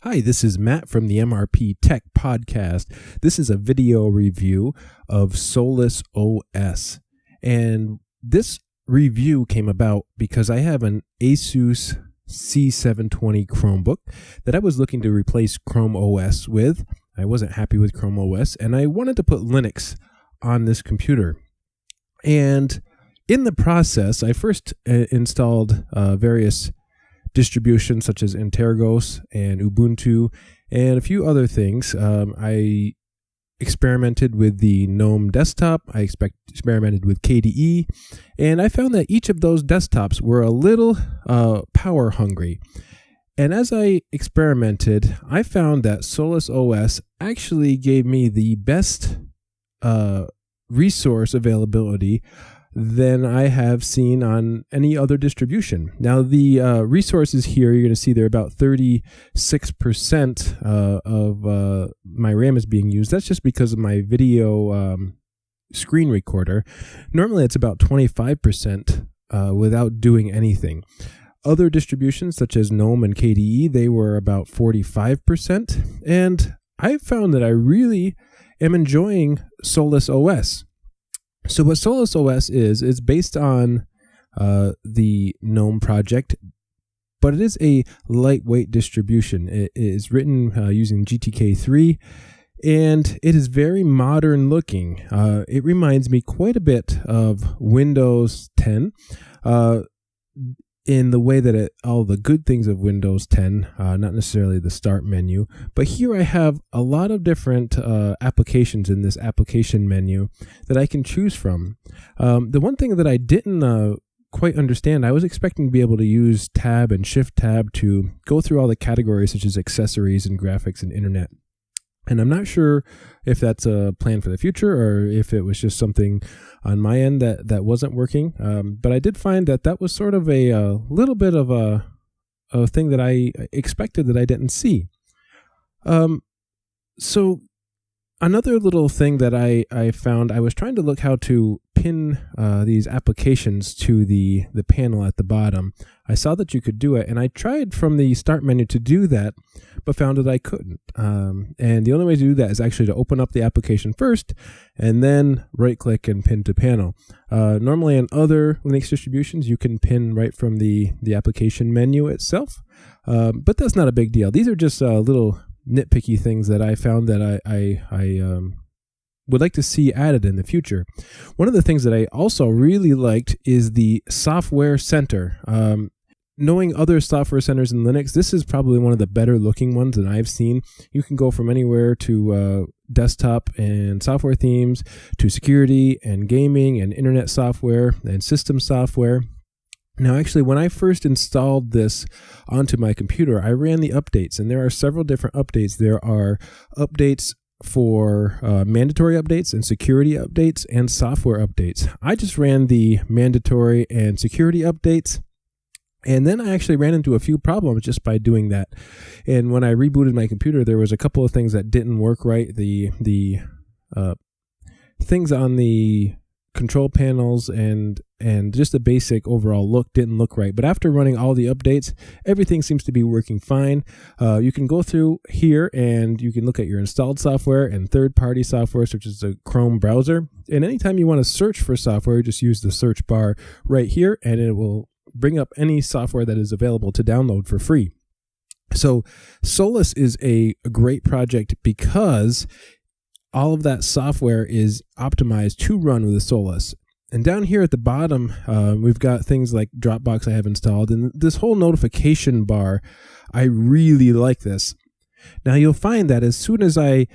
Hi, this is Matt from the MrpTech Podcast. This is a video review of Solus OS. And this review came about because I have an Acer C720 Chromebook that I was looking to replace Chrome OS with. I wasn't happy with Chrome OS, and I wanted to put Linux on this computer. And in the process, I first installed various distributions such as Antergos and Ubuntu and a few other things. I experimented with the GNOME desktop. I experimented with KDE, and I found that each of those desktops were a little power hungry. And as I experimented, I found that Solus OS actually gave me the best resource availability than I have seen on any other distribution. Now, the resources here, you're going to see they're about 36% of my RAM is being used. That's just because of my video screen recorder. Normally, it's about 25% without doing anything. Other distributions, such as GNOME and KDE, they were about 45%. And I found that I really am enjoying Solus OS. So what Solus OS is based on the GNOME project, but it is a lightweight distribution. It is written using GTK3, and it is very modern looking. It reminds me quite a bit of Windows 10 in the way that all the good things of Windows 10, not necessarily the start menu, but here I have a lot of different applications in this application menu that I can choose from. The one thing that I didn't quite understand, I was expecting to be able to use Tab and Shift Tab to go through all the categories such as accessories and graphics and internet. And I'm not sure if that's a plan for the future or if it was just something on my end that wasn't working. But I did find that was sort of a little bit of a thing that I expected that I didn't see. So another little thing that I found, I was trying to look how to pin these applications to the panel at the bottom. I saw that you could do it, and I tried from the start menu to do that, but found that I couldn't. And the only way to do that is actually to open up the application first, and then right-click and pin to panel. Normally in other Linux distributions, you can pin right from the application menu itself, but that's not a big deal. These are just little nitpicky things that I found that I would like to see added in the future. One of the things that I also really liked is the software center. Knowing other software centers in Linux, this is probably one of the better looking ones that I've seen. You can go from anywhere to desktop and software themes to security and gaming and internet software and system software. Now, actually, when I first installed this onto my computer, I ran the updates, and there are several different updates. There are updates for mandatory updates and security updates and software updates. I just ran the mandatory and security updates, and then I actually ran into a few problems just by doing that. And when I rebooted my computer, there was a couple of things that didn't work right. The things on the control panels and just the basic overall look didn't look right. But after running all the updates, everything seems to be working fine. You can go through here and you can look at your installed software and third-party software, such as the Chrome browser. And anytime you want to search for software, you just use the search bar right here, and it will bring up any software that is available to download for free. So Solus is a great project because all of that software is optimized to run with a Solus. And down here at the bottom, we've got things like Dropbox I have installed, and this whole notification bar, I really like this. Now you'll find that as soon as I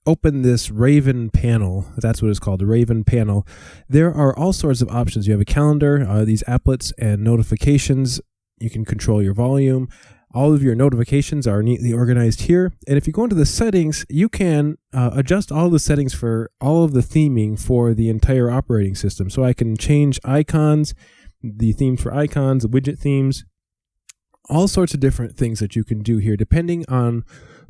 open this Raven panel, that's what it's called, the Raven panel, there are all sorts of options. You have a calendar, these applets and notifications. You can control your volume. All of your notifications are neatly organized here. And if you go into the settings, you can adjust all the settings for all of the theming for the entire operating system. So I can change icons, the themes for icons, the widget themes, all sorts of different things that you can do here, depending on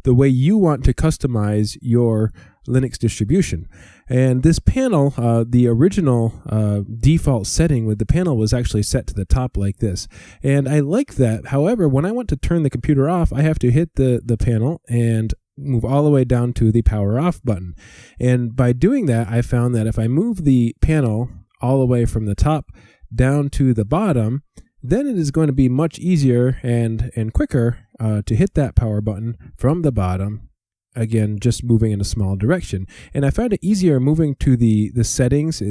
the way you want to customize your Linux distribution. And this panel, the original default setting with the panel was actually set to the top like this. And I like that. However, when I want to turn the computer off, I have to hit the panel and move all the way down to the power off button. And by doing that, I found that if I move the panel all the way from the top down to the bottom, then it is going to be much easier and quicker to hit that power button from the bottom. Again, just moving in a small direction. And I found it easier moving to the settings.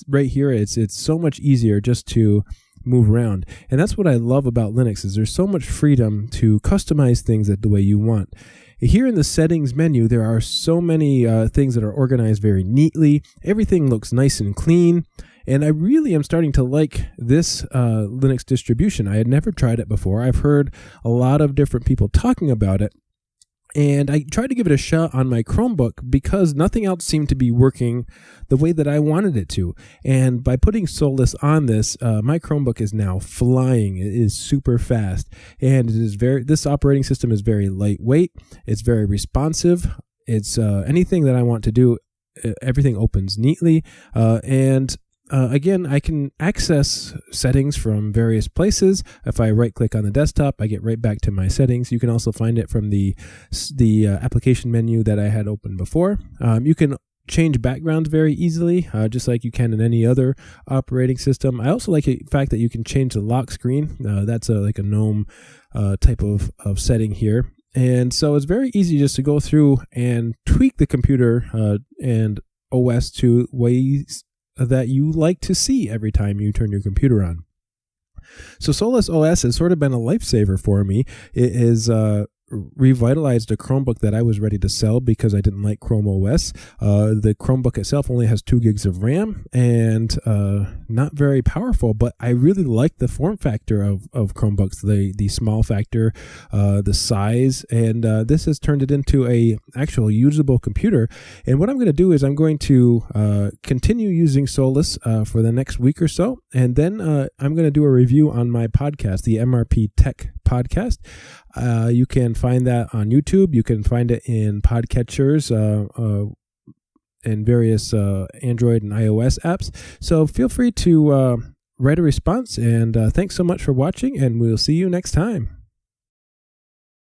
Right here, it's so much easier just to move around. And that's what I love about Linux, is there's so much freedom to customize things the way you want. Here in the settings menu, there are so many things that are organized very neatly. Everything looks nice and clean. And I really am starting to like this Linux distribution. I had never tried it before. I've heard a lot of different people talking about it. And I tried to give it a shot on my Chromebook because nothing else seemed to be working the way that I wanted it to. And by putting Solus on this, my Chromebook is now flying. It is super fast. And it is this operating system is very lightweight. It's very responsive. It's anything that I want to do, everything opens neatly. Again, I can access settings from various places. If I right-click on the desktop, I get right back to my settings. You can also find it from the application menu that I had opened before. You can change backgrounds very easily, just like you can in any other operating system. I also like the fact that you can change the lock screen. That's like a GNOME type of setting here. And so it's very easy just to go through and tweak the computer and OS to ways that you like to see every time you turn your computer on. So Solus OS has sort of been a lifesaver for me. It has revitalized a Chromebook that I was ready to sell because I didn't like Chrome OS. The Chromebook itself only has 2 gigs of RAM and not very powerful, but I really like the form factor of Chromebooks, the small factor, the size, and this has turned it into a actual usable computer. And what I'm going to do is I'm going to continue using Solus for the next week or so, and then I'm going to do a review on my podcast, the MrpTech Podcast. You can find that on YouTube. You can find it in podcatchers and various Android and iOS apps. So feel free to write a response, and thanks so much for watching, and we'll see you next time.